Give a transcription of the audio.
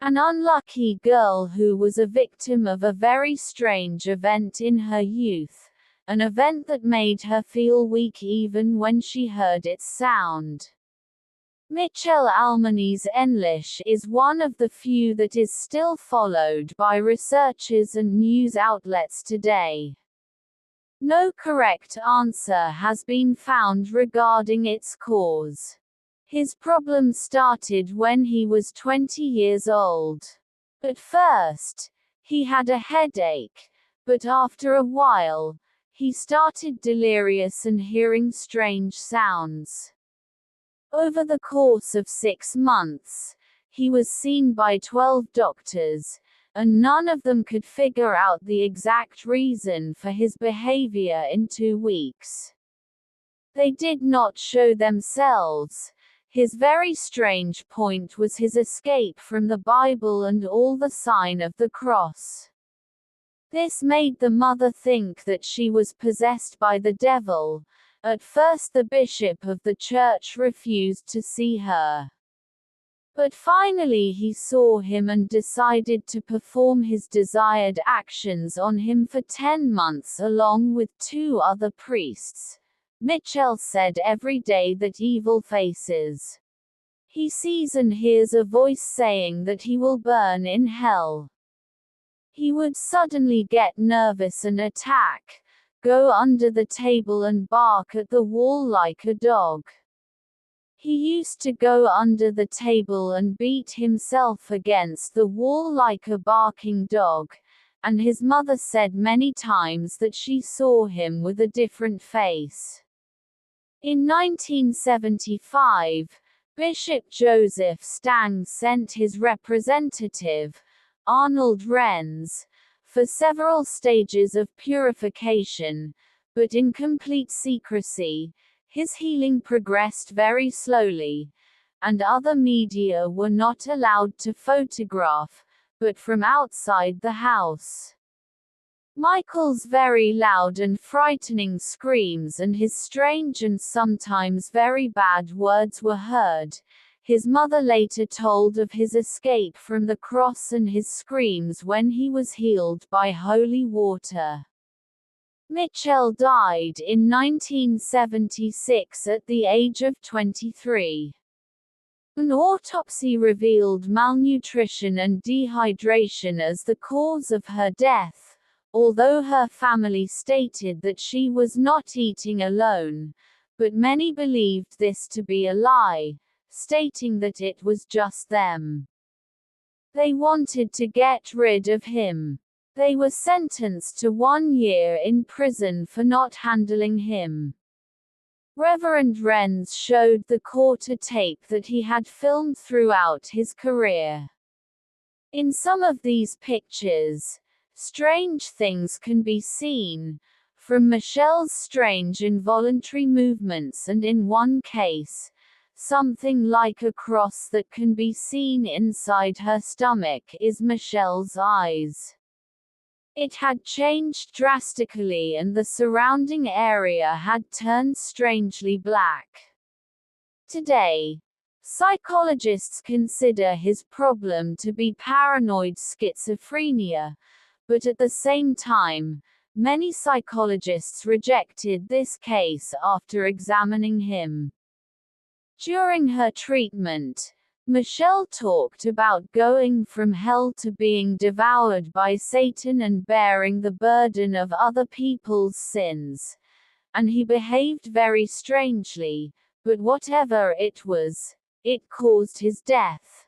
An unlucky girl who was a victim of a very strange event in her youth, an event that made her feel weak even when she heard its sound. Michel Almany's English is one of the few that is still followed by researchers and news outlets today. No correct answer has been found regarding its cause. His problem started when he was 20 years old. At first, he had a headache, but after a while, he started delirious and hearing strange sounds. Over the course of 6 months, he was seen by 12 doctors, and none of them could figure out the exact reason for his behavior in 2 weeks. They did not show themselves. His very strange point was his escape from the Bible and all the sign of the cross. This made the mother think that she was possessed by the devil. At first the bishop of the church refused to see her. But finally he saw him and decided to perform his desired actions on him for 10 months along with 2 other priests. Michel said every day that evil faces. He sees and hears a voice saying that he will burn in hell. He would suddenly get nervous and attack, go under the table and bark at the wall like a dog. He used to go under the table and beat himself against the wall like a barking dog, and his mother said many times that she saw him with a different face. In 1975, Bishop Joseph Stang sent his representative, Arnold Renz, for several stages of purification, but in complete secrecy. His healing progressed very slowly, and other media were not allowed to photograph, but from outside the house. Michael's very loud and frightening screams and his strange and sometimes very bad words were heard. His mother later told of his escape from the cross and his screams when he was healed by holy water. Michel died in 1976 at the age of 23. An autopsy revealed malnutrition and dehydration as the cause of her death, although her family stated that she was not eating alone, but many believed this to be a lie, stating that it was just them. They wanted to get rid of him. They were sentenced to 1 year in prison for not handling him. Reverend Renz showed the court a tape that he had filmed throughout his career. In some of these pictures, strange things can be seen, from Michel's strange involuntary movements, and in one case, something like a cross that can be seen inside her stomach is Michel's eyes. It had changed drastically and the surrounding area had turned strangely black. Today, psychologists consider his problem to be paranoid schizophrenia, but at the same time, many psychologists rejected this case after examining him. During her treatment, Michel talked about going from hell to being devoured by Satan and bearing the burden of other people's sins. And he behaved very strangely, but whatever it was, it caused his death.